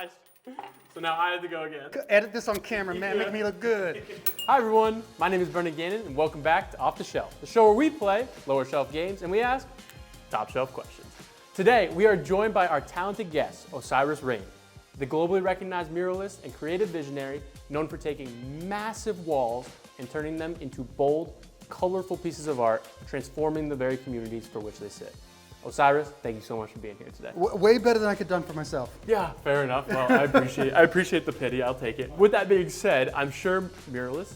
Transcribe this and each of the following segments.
gosh. So now I have to go again. Edit this on camera, man. Make me look good. Hi everyone, my name is Brendan Gannon and welcome back to Off the Shelf, the show where we play lower shelf games and we ask top shelf questions. Today we are joined by our talented guest, Osiris Rain, the globally recognized muralist and creative visionary known for taking massive walls and turning them into bold, colorful pieces of art, transforming the very communities for which they sit. Osiris, thank you so much for being here today. Way better than I could have done for myself. Yeah, fair enough. Well, I appreciate the pity. I'll take it. With that being said, I'm sure muralists,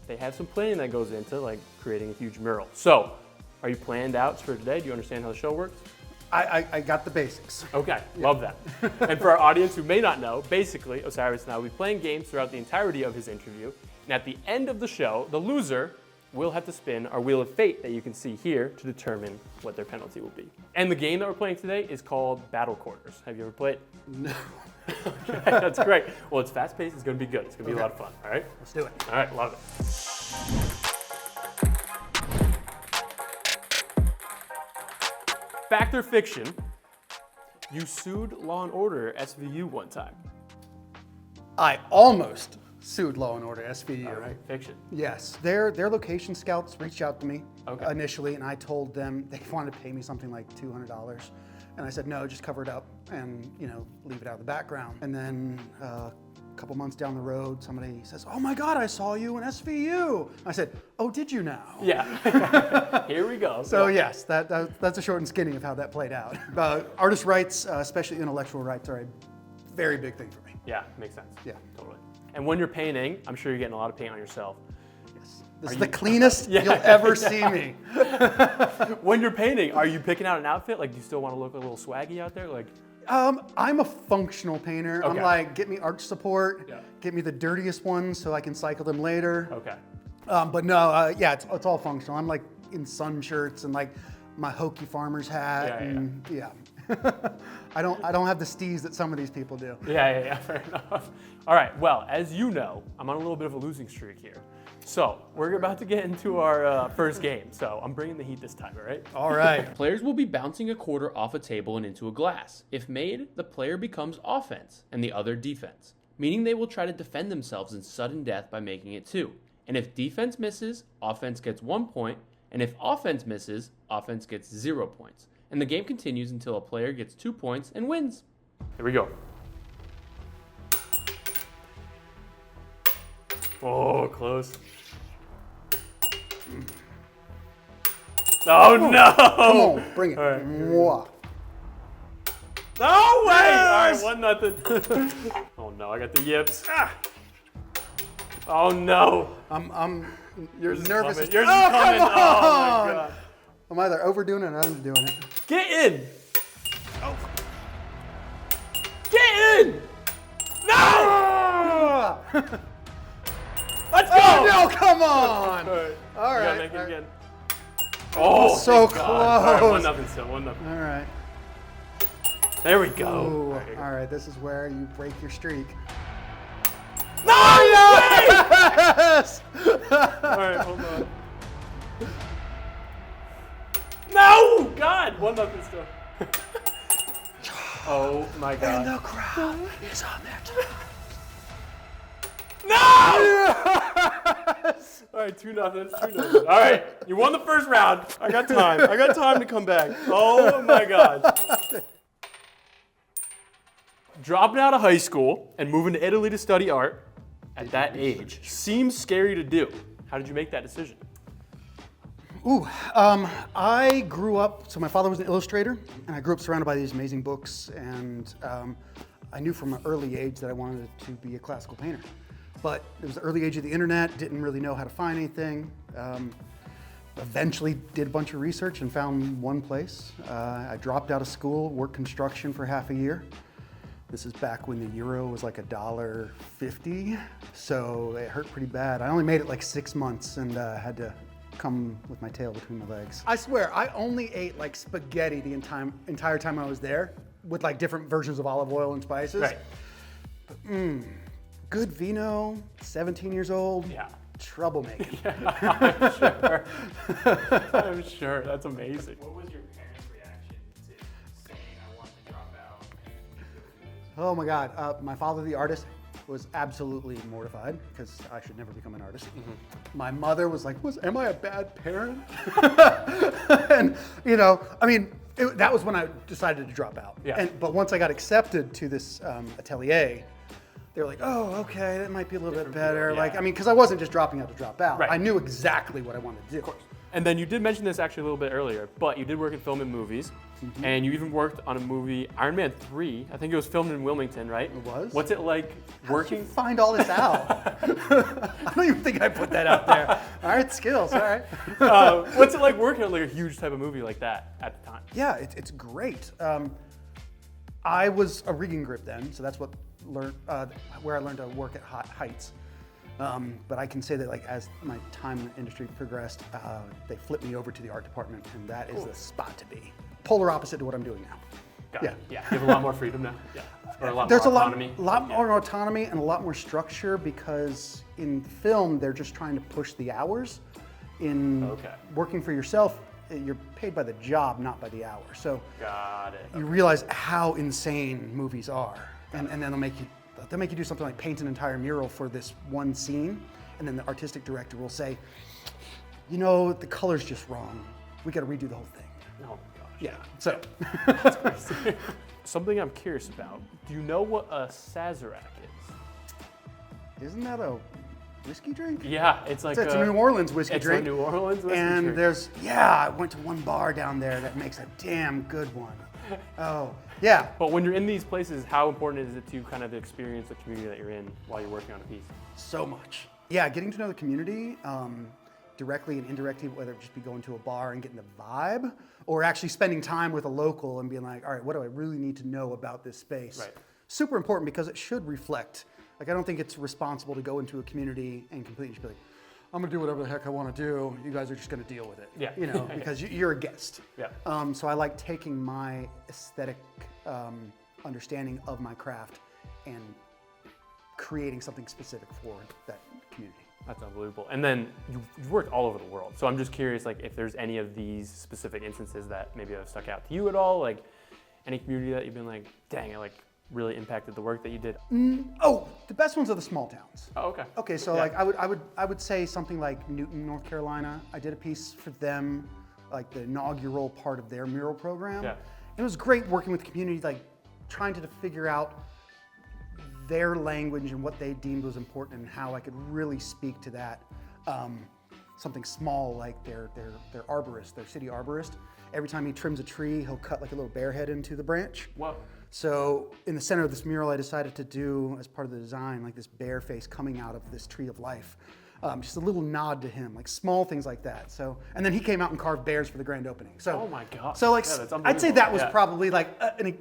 they have some planning that goes into like creating a huge mural. So, are you planned out for today? Do you understand how the show works? I got the basics. Okay, love that. And for our audience who may not know, basically, Osiris and I will be playing games throughout the entirety of his interview. And at the end of the show, the loser will have to spin our Wheel of Fate that you can see here to determine what their penalty will be. And the game that we're playing today is called Battle Quarters. Have you ever played? No. Okay, that's great. Well, it's fast-paced, it's gonna be good. It's gonna be a lot of fun, all right? Let's do it. All right, love it. Fact or fiction, you sued Law & Order SVU one time. I almost sued Law & Order SVU. All right, fiction. Yes, their location scouts reached out to me Okay. initially, and I told them they wanted to pay me something like $200, and I said no, just cover it up and leave it out of the background. And then a couple months down the road, somebody says, "Oh my God, I saw you in SVU." I said, "Oh, did you now?" Yeah. Here we go. So yes, that's a short and skinny of how that played out. Artist rights, especially intellectual rights, are a very big thing for me. Yeah, makes sense. Yeah. Totally. And when you're painting, I'm sure you're getting a lot of paint on yourself. Yes. This is the cleanest Yeah. you'll ever see me. When you're painting, are you picking out an outfit? Like, do you still want to look a little swaggy out there? Like, I'm a functional painter. Okay. I'm like, get me arch support, Yeah. get me the dirtiest ones so I can cycle them later. okay. But no, yeah, it's all functional. I'm like in sun shirts and like my hokey farmer's hat. Yeah. I don't have the steez that some of these people do. Yeah, fair enough. All right, well, as you know, I'm on a little bit of a losing streak here. So, we're about to get into our first game. So, I'm bringing the heat this time, all right? All right. Players will be bouncing a quarter off a table and into a glass. If made, the player becomes offense and the other defense, meaning they will try to defend themselves in sudden death by making it 2. And if defense misses, offense gets 1 point, and if offense misses, offense gets 0 points. And the game continues until a player gets 2 points and wins. Here we go. Oh, close. Oh no! Come on, bring it. All right. Mwah. No way! Yes! All right, 1-0. Oh no, I got the yips. Ah. Oh no! I'm Yours is nervous. coming. Yours is coming. Come Oh my on! god! I'm either overdoing it or underdoing it. Get in! Oh. Get in! No! Ah! Let's go! Oh no! Come on! All right. All You right. gotta make it again. Oh, so thank God. close. All right, 1-0 still. 1-0. All right. There we go. Ooh, There you go. all right, this is where you break your streak. No! Yes! All right, hold on. No! God! 1-0 still. Oh my God. And the crowd is on their toes. No! Yes! All right, 2-0. 2-0. All right, you won the first round. I got time. I got time to come back. Oh my God. Dropping out of high school and moving to Italy to study art at that age seems scary to do. How did you make that decision? Ooh, I grew up, so my father was an illustrator, and I grew up surrounded by these amazing books, and I knew from an early age that I wanted to be a classical painter. But it was the early age of the internet, didn't really know how to find anything. Eventually did a bunch of research and found one place. I dropped out of school, worked construction for half a year. This is back when the euro was like $1.50, so it hurt pretty bad. I only made it like 6 months and had to come with my tail between my legs. I swear, I only ate like spaghetti the entire time I was there with like different versions of olive oil and spices. Right. Good vino, 17 years old. Yeah. Troublemaking. I'm sure. I'm sure. That's amazing. What was your parents' reaction to saying I want to drop out? Oh my God. My father, the artist, was absolutely mortified because I should never become an artist. My mother was like, am I a bad parent? And, you know, I mean, that was when I decided to drop out. Yeah. But once I got accepted to this atelier, they were like, oh, okay, that might be a little bit better. Yeah. Like, I mean, because I wasn't just dropping out to drop out. Right. I knew exactly what I wanted to do. Of course. And then you did mention this actually a little bit earlier, but you did work in film and movies, and you even worked on a movie, Iron Man 3. I think it was filmed in Wilmington, right? It was. What's it like working? How did you find all this out? I don't even think I put that out there. All right, skills, all right. What's it like working on like a huge type of movie like that at the time? Yeah, it's great. I was a rigging grip then, so that's where I learned to work at heights. But I can say that like as my time in the industry progressed, they flipped me over to the art department, and that is the spot to be. Polar opposite to what I'm doing now. Got it. Yeah, you have a lot more freedom now. Yeah, or a lot There's more autonomy. a lot more autonomy and a lot more structure because in film they're just trying to push the hours. In working for yourself, you're paid by the job, not by the hour. So Got it. you realize how insane movies are, and then they'll make you do something like paint an entire mural for this one scene, and then the artistic director will say, you know, the color's just wrong. We got to redo the whole thing. Oh gosh. Yeah. So That's crazy. Something I'm curious about. Do you know what a Sazerac is? isn't that a whiskey drink? Yeah, it's like It's a New Orleans whiskey it's drink. a New Orleans whiskey And drink. I went to one bar down there that makes a damn good one. Oh, yeah. But when you're in these places, how important is it to kind of experience the community that you're in while you're working on a piece? So much. Yeah, getting to know the community directly and indirectly, whether it just be going to a bar and getting the vibe, or actually spending time with a local and being like, all right, what do I really need to know about this space? Right. Super important because it should reflect. Like, I don't think it's responsible to go into a community and completely just be like, I'm gonna do whatever the heck I wanna do. You guys are just gonna deal with it. Yeah. You know, because you're a guest. Yeah. So I like taking my aesthetic understanding of my craft and creating something specific for that community. That's unbelievable. And then you've worked all over the world. So I'm just curious, like, if there's any of these specific instances that maybe have stuck out to you at all, like any community that you've been like, dang, it like really impacted the work that you did. Oh, the best ones are the small towns. Oh, okay. Okay, so Yeah. like I would say something like Newton, North Carolina. I did a piece for them, like the inaugural part of their mural program. Yeah. And it was great working with the community, like trying to figure out their language and what they deemed was important and how I could really speak to that. Something small like their arborist, their city arborist. Every time he trims a tree, he'll cut like a little bear head into the branch. Whoa. So in the center of this mural, I decided to do, as part of the design, like this bear face coming out of this tree of life. Just a little nod to him, like small things like that. So, and then he came out and carved bears for the grand opening. So, Oh my God. So like, Yeah, that's I'd say that was unbelievable. Yeah. probably like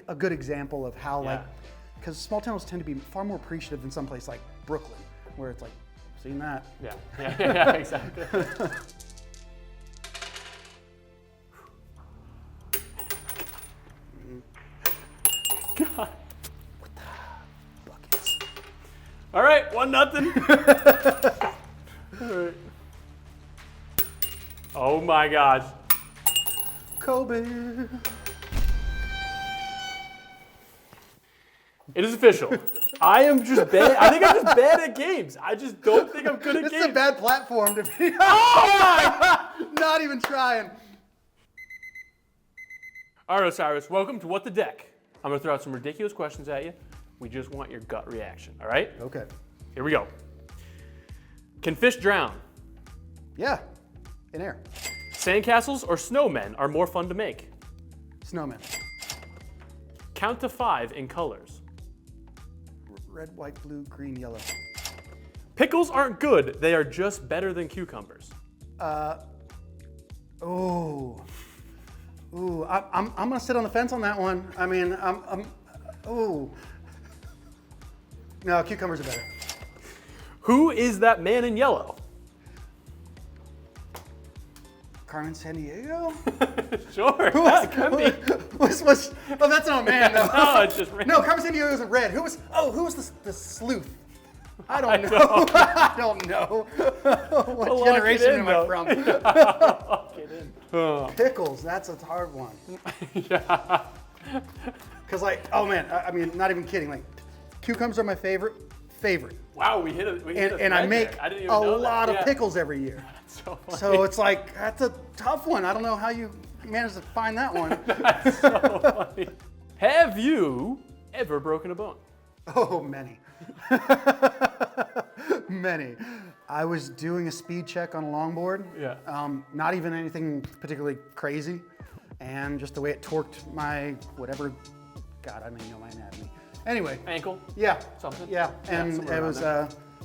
a good example of how like, Yeah. because small towns tend to be far more appreciative than someplace like Brooklyn, where it's like, seen that. Yeah, exactly. God. Buckets. All right, 1-0. All right. Oh my gosh. Kobe. It is official. I am just bad. I think I'm just bad at games. I just don't think I'm good at This games. is a bad platform to be. Not even trying. All right, Osiris, welcome to What the Deck. I'm gonna throw out some ridiculous questions at you. We just want your gut reaction, all right? Okay. Here we go. Can fish drown? Yeah. In air. Sandcastles or snowmen are more fun to make? Snowman. Count to 5 in colors. Red, white, blue, green, yellow. Pickles aren't good, they are just better than cucumbers. Ooh, I'm gonna sit on the fence on that one. I mean, ooh. No, cucumbers are better. Who is that man in yellow? Carmen Sandiego? Sure. Who yeah, it could be. oh, that's not a man, though. No, it's just No, Carmen Sandiego isn't red. Who was the sleuth? I don't know. I don't know. What Lock it generation in, am I though. from? Lock it in. Pickles, that's a hard one. Yeah. Because like, oh man, I mean, not even kidding. Like, cucumbers are my favorite. Wow, we hit it. And I make a lot of pickles every year. That's so funny. So it's like, that's a tough one. I don't know how you managed to find that one. That's so funny. Have you ever broken a bone? Oh, many. Many. I was doing a speed check on a longboard. Yeah. Not even anything particularly crazy. And just the way it torqued my whatever, God, I don't even know my anatomy. Anyway. Ankle? Yeah. Something? Yeah. And it was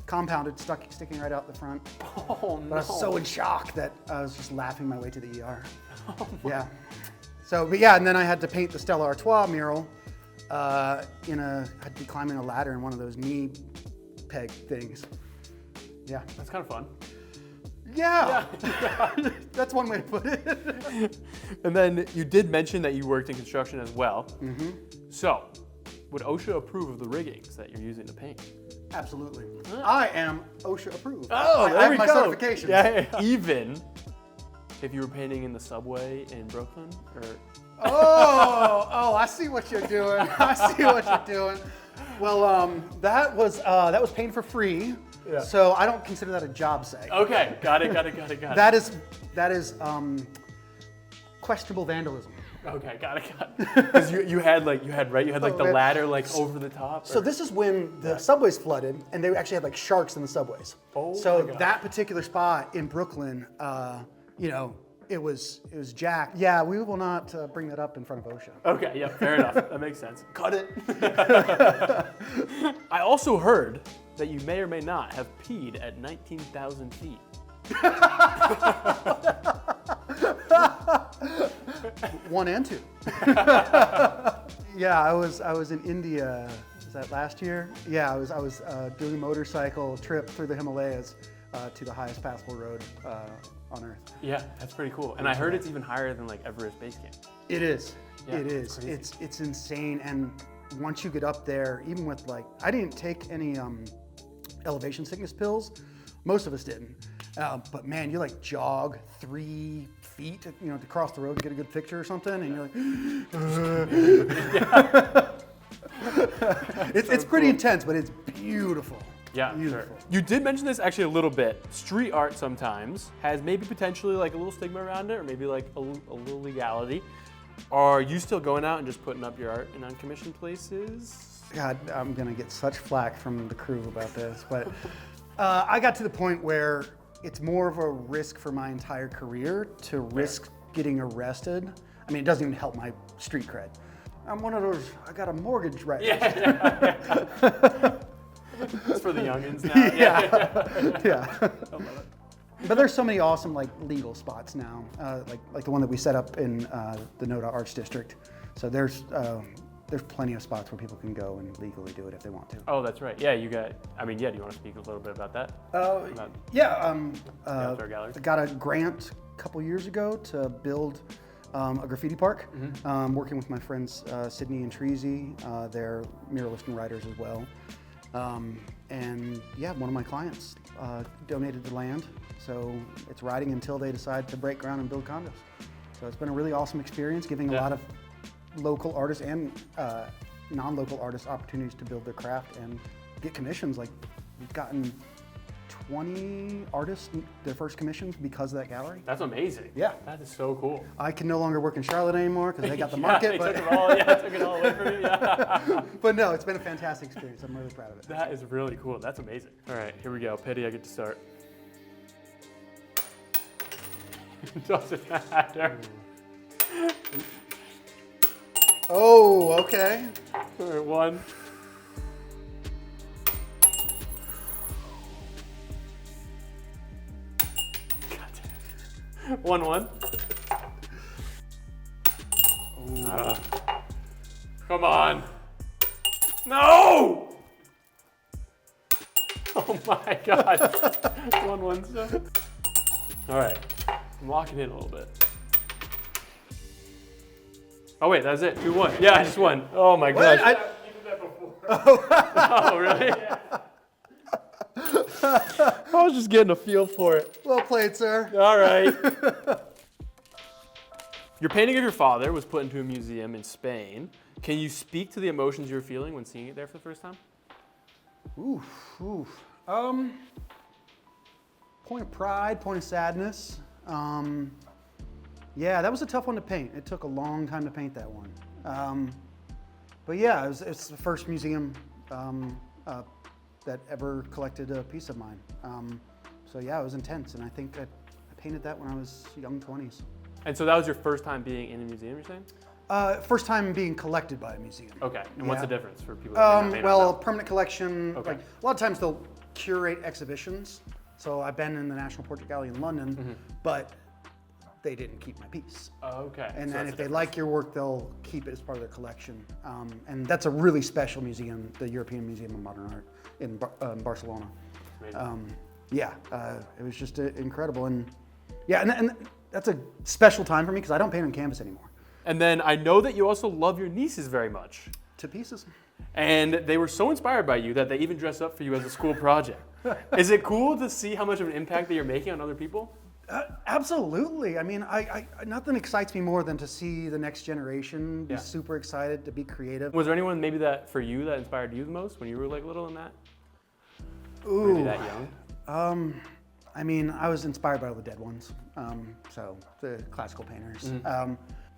compounded, sticking right out the front. Oh, no. But I was so in shock that I was just laughing my way to the ER. Oh, yeah. So, but yeah, and then I had to paint the Stella Artois mural. I had to be climbing a ladder in one of those knee peg things. Yeah. That's kind of fun. Yeah. That's one way to put it. And then you did mention that you worked in construction as well. Mm-hmm. So, would OSHA approve of the riggings that you're using to paint? Absolutely. I am OSHA approved. Oh, I have my certifications. Yeah. Even if you were painting in the subway in Brooklyn, or Oh, I see what you're doing. Well, that was painted for free. Yeah. So I don't consider that a job site. Okay, got it. That is questionable vandalism. Okay, got it. Because you had the ladder over the top. So this is when the subways flooded, and they actually had like sharks in the subways. Oh. So my God. that particular spot in Brooklyn, it was jacked. Yeah, we will not bring that up in front of OSHA. Okay, yeah, fair enough. That makes sense. Cut it. I also heard that you may or may not have peed at 19,000 feet. One and two. Yeah, I was in India. Was that last year? Yeah, I was doing a motorcycle trip through the Himalayas to the highest passable road on Earth. Yeah, that's pretty cool. And I heard it's even higher than Everest Base Camp. It is. Yeah, it is. It's insane. And once you get up there, even with I didn't take any elevation sickness pills. Most of us didn't. But man, you jog 3 feet, to cross the road to get a good picture or something, and you're like, it's pretty intense, but it's beautiful. Yeah, beautiful. Sure. You did mention this actually a little bit. Street art sometimes has maybe potentially a little stigma around it, or maybe a little legality. Are you still going out and just putting up your art in uncommissioned places? God, I'm gonna get such flack from the crew about this, but I got to the point where it's more of a risk for my entire career to risk getting arrested. I mean, it doesn't even help my street cred. I'm one of those, I got a mortgage right now. Yeah. It's for the youngins now. Yeah. But there's so many awesome legal spots now, like the one that we set up in the Noda Arts District. So there's plenty of spots where people can go and legally do it if they want to. Oh, that's right. Yeah, do you want to speak a little bit about that? I gallery? got a grant a couple years ago to build a graffiti park, working with my friends Sydney and Treasy. They're muralists and writers as well. And yeah, one of my clients donated the land, so it's riding until they decide to break ground and build condos. So it's been a really awesome experience, giving a lot of local artists and non-local artists opportunities to build their craft and get commissions. We've gotten 20 artists their first commissions because of that gallery. That's amazing. Yeah. That is so cool. I can no longer work in Charlotte anymore because they got the market. They took it all away from you. Yeah. But no, it's been a fantastic experience. I'm really proud of it. That is really cool. That's amazing. All right, here we go. Petty, I get to start. Doesn't matter. Oh, okay. All right, 1. God damn. 1. Come on. No! Oh my God. 1 still. All right, I'm locking in a little bit. Oh wait, that's it. 2-1. Yeah, I just won. Oh my gosh. I did that before. Oh really? Yeah. I was just getting a feel for it. Well played, sir. All right. Your painting of your father was put into a museum in Spain. Can you speak to the emotions you were feeling when seeing it there for the first time? Oof. Point of pride, point of sadness. Yeah, that was a tough one to paint. It took a long time to paint that one. But yeah, it's the first museum that ever collected a piece of mine. So yeah, it was intense, and I think I painted that when I was young 20s. And so that was your first time being in a museum, you're saying? First time being collected by a museum. Okay, and what's the difference for people that may not know? Permanent collection, Okay. like a lot of times they'll curate exhibitions. So I've been in the National Portrait Gallery in London, but they didn't keep my piece. Okay. And so then that's if the they difference. like your work, they'll keep it as part of their collection. And that's a really special museum, the European Museum of Modern Art in Barcelona. Amazing. It was just incredible. And yeah, and that's a special time for me because I don't paint on canvas anymore. And then I know that you also love your nieces very much. To pieces. And they were so inspired by you that they even dress up for you as a school project. Is it cool to see how much of an impact that you're making on other people? Absolutely. I mean, I nothing excites me more than to see the next generation be super excited, to be creative. Was there anyone maybe that for you that inspired you the most when you were like little in that? Ooh. Maybe that young? I mean, I was inspired by all the dead ones. So the classical painters.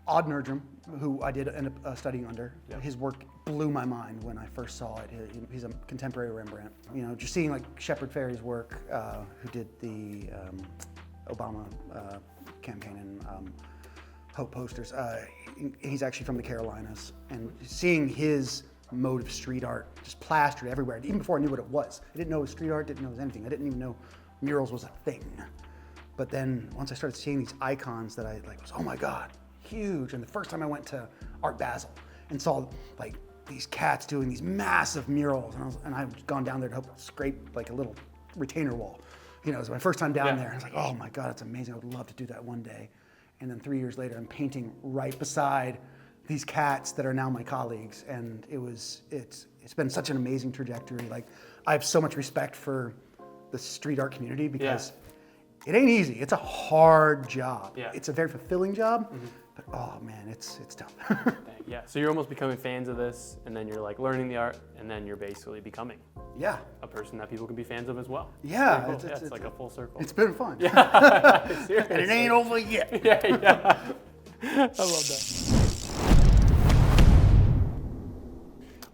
Odd Nerdrum, who I did end up studying under, his work blew my mind when I first saw it. He's a contemporary Rembrandt. You know, just seeing like Shepard Fairey's work, who did the Obama campaign and Hope posters. He's actually from the Carolinas, and seeing his mode of street art just plastered everywhere. Even before I knew what it was, I didn't know it was street art. Didn't know it was anything. I didn't even know murals was a thing. But then once I started seeing these icons that I like, was oh my god, huge. And the first time I went to Art Basel and saw like these cats doing these massive murals, and I've gone down there to help scrape like a little retainer wall. You know, it was my first time down there. I was like, oh my God, it's amazing. I would love to do that one day. And then 3 years later, I'm painting right beside these cats that are now my colleagues. And it's been such an amazing trajectory. Like, I have so much respect for the street art community because it ain't easy. It's a hard job. Yeah. It's a very fulfilling job, but oh man, it's tough. Yeah, so you're almost becoming fans of this, and then you're like learning the art, and then you're basically becoming a person that people can be fans of as well. Yeah, Cool. It's like a full circle. It's been fun. Yeah, And it ain't over yet. yeah. I love that.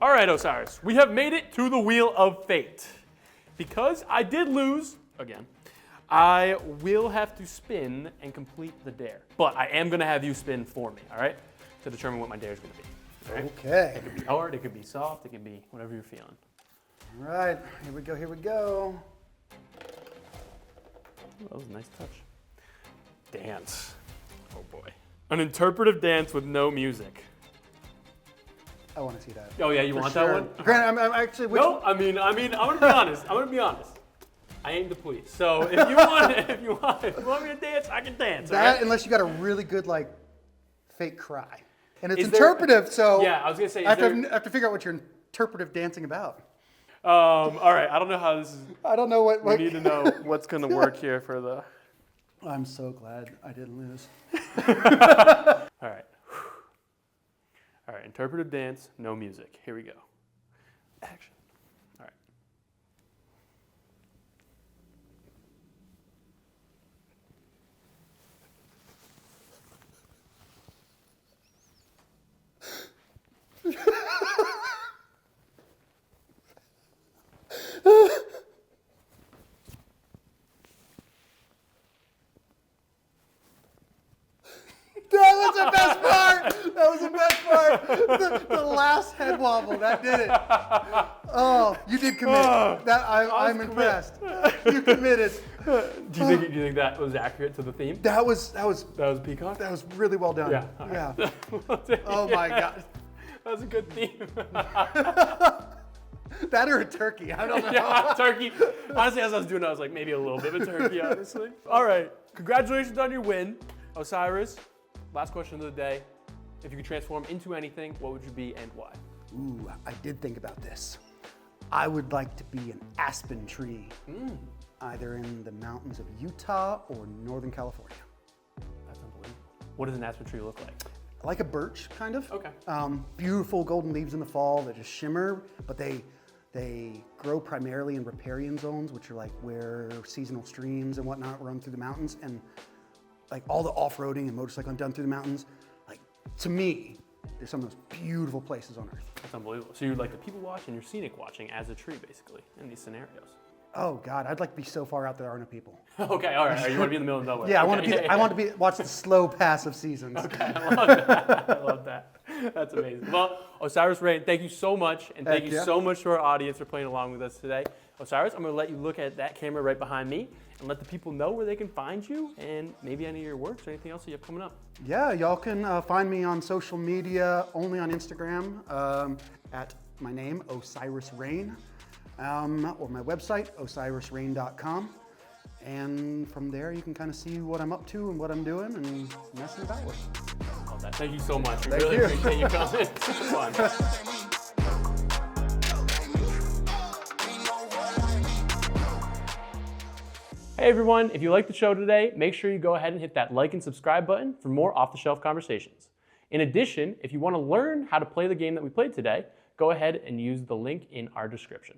All right, Osiris, we have made it to the Wheel of Fate. Because I did lose, again, I will have to spin and complete the dare. But I am gonna have you spin for me, all right? To determine what my dare is gonna be. All right? Okay. It could be hard, it could be soft, it could be whatever you're feeling. All right, here we go. Ooh, that was a nice touch. Dance. Oh boy. An interpretive dance with no music. I want to see that. Oh yeah, you For want sure. that one? Granted, I'm actually. No, I mean, I'm gonna be honest. I ain't the police. So if you want me to dance, I can dance. That, right? unless you got a really good like fake cry, and it's Is there- interpretive. So Yeah, I was gonna say. I have to figure out what you're interpretive dancing about. All right, I don't know how this is. I don't know what. We need to know what's gonna work here for the. I'm so glad I didn't lose. All right. All right, interpretive dance, no music. Here we go. Action. All right. That was the best part. That was the best part. The last head wobble that did it. Oh, you did commit. I'm impressed. You committed. Do you think that was accurate to the theme? That was Peacock? that was really well done. Yeah. All right. Oh my God. That was a good theme. That or a turkey. I don't know. Yeah, turkey. Honestly, as I was doing it, I was like, maybe a little bit of a turkey, honestly. All right. Congratulations on your win, Osiris. Last question of the day. If you could transform into anything, what would you be and why? Ooh, I did think about this. I would like to be an aspen tree, either in the mountains of Utah or Northern California. That's unbelievable. What does an aspen tree look like? Like a birch, kind of. Okay. Beautiful golden leaves in the fall that just shimmer, but they grow primarily in riparian zones, which are like where seasonal streams and whatnot run through the mountains, and like all the off-roading and motorcycling done through the mountains. Like, to me, they're some of those beautiful places on earth. That's unbelievable. So you're like the people watching, you're scenic watching as a tree, basically, in these scenarios. Oh God, I'd like to be so far out there are no people. Okay, all right. You want to be in the middle of nowhere? Yeah, Okay. I want to watch the slow pass of seasons. Okay, I love that. I love that. That's amazing. Well, Osiris Rain, thank you so much, and thank you so much to our audience for playing along with us today. Osiris, I'm going to let you look at that camera right behind me and let the people know where they can find you and maybe any of your works or anything else that you have coming up. Yeah, y'all can find me on social media, only on Instagram, at my name, Osiris Rain. Or my website, osirisrain.com. And from there, you can kind of see what I'm up to and what I'm doing and messing about with. Love that. Thank you so much. We Thank really you. appreciate you coming. Super fun. Hey everyone, if you liked the show today, make sure you go ahead and hit that like and subscribe button for more off-the-shelf conversations. In addition, if you want to learn how to play the game that we played today, go ahead and use the link in our description.